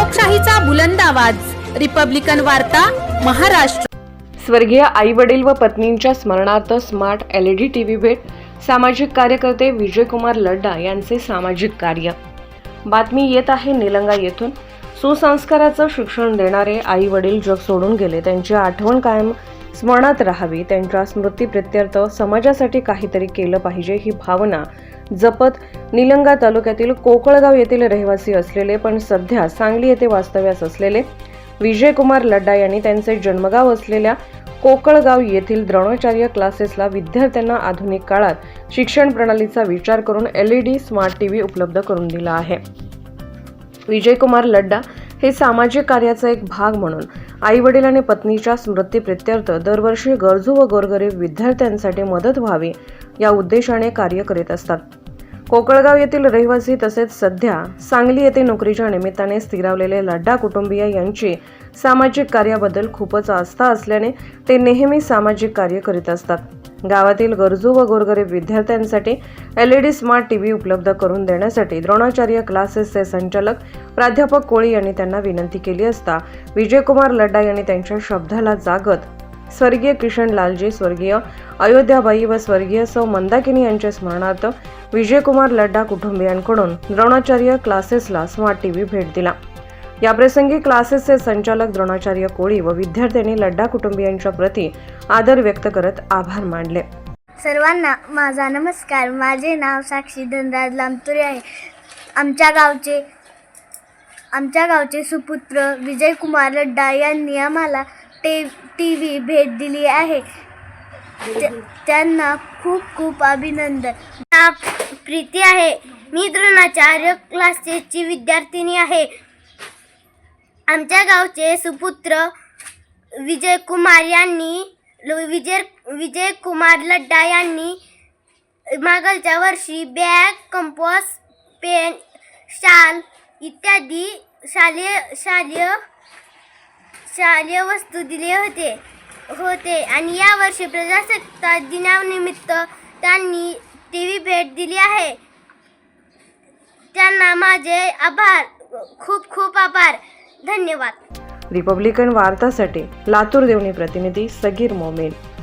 लोकशाहीचा बुलंद आवाज, रिपब्लिकन वार्ता, महाराष्ट्र। स्वर्गीय आई वडील व पत्नींच्या स्मरणार्थ स्मार्ट LED टीव्ही भेट। सामाजिक कार्यकर्ते विजयकुमार लड्डा यांचे सामाजिक कार्य। बातमी येत आहे निलंगा येथून। सुसंस्काराचं शिक्षण देणारे आई वडील जग सोडून गेले, त्यांची आठवण कायम स्मरणात राहावी, त्यांच्या स्मृतीप्रित्यर्थ समाजासाठी काहीतरी केलं पाहिजे ही भावना जपत निलंगा तालुक्यातील कोकळगाव येथील रहिवासी असलेले पण सध्या सांगली येथे वास्तव्यास असलेले विजयकुमार लड्डा यांनी त्यांचे जन्मगाव असलेल्या कोकळगाव येथील द्रोणाचार्य क्लासेसला विद्यार्थ्यांना आधुनिक काळात शिक्षण प्रणालीचा विचार करून LED स्मार्ट टीव्ही उपलब्ध करून दिला आहे। विजयकुमार लड्डा हे सामाजिक कार्याचा एक भाग म्हणून आई वडील आणि पत्नीच्या स्मृतीप्रित्यर्थ दरवर्षी गरजू व गोरगरीब विद्यार्थ्यांसाठी मदत व्हावी या उद्देशाने कार्य करीत असतात। कोकळगाव येथील रहिवासी तसेच सध्या सांगली येथे नोकरीच्या निमित्ताने स्थिरावलेले लड्डा कुटुंबीय यांची सामाजिक कार्याबद्दल खूपच आस्था असल्याने ते नेहमी सामाजिक कार्य करीत असतात। गावातील गरजू व गोरगरीब विद्यार्थ्यांसाठी LED स्मार्ट टीव्ही उपलब्ध करून देण्यासाठी द्रोणाचार्य क्लासेसचे संचालक प्राध्यापक कोळी यांनी त्यांना विनंती केली असता विजयकुमार लड्डा यांनी त्यांच्या शब्दाला जागत स्वर्गीय किशन लालजी, स्वर्गीय अयोध्याबाई व स्वर्गीय सौ मंदाकिनी यांच्या स्मरणार्थ विजयकुमार लड्डा कुटुंबियांकडून द्रोणाचार्य क्लासेसला स्मार्ट टीव्ही भेट दिला। याप्रसंगी क्लासेसचे संचालक द्रोणाचार्य कोळी व विद्यार्थ्यांनी लड्डा कुटुंबियांच्या प्रती आदर व्यक्त करत आभार मानले। सर्वांना माझा नमस्कार। माझे नाव साक्षी धनराज लांबतुरे आहे। आमच्या गावचे सुपुत्र विजयकुमार लड्डा यांनी आम्हाला टीव्ही भेट दिली आहे। त्यांना खूप खूप अभिनंदन। प्रीती आहे, मी द्रोणाचार्य क्लासेसची विद्यार्थिनी आहे। आमच्या गावचे सुपुत्र विजयकुमार लड्डा यांनी मागच्या वर्षी बॅग, कंपास, पेन, शाल इत्यादी शालेय वस्तू दिले होते आणि या वर्षी प्रजासत्ताक दिनानिमित्त त्यांनी टीव्ही भेट दिली आहे। त्यांना माझे आभार, खूप खूप आभार, धन्यवाद। रिपब्लिकन वार्तासाठी लातूर देवणी प्रतिनिधी सगीर मोमेन।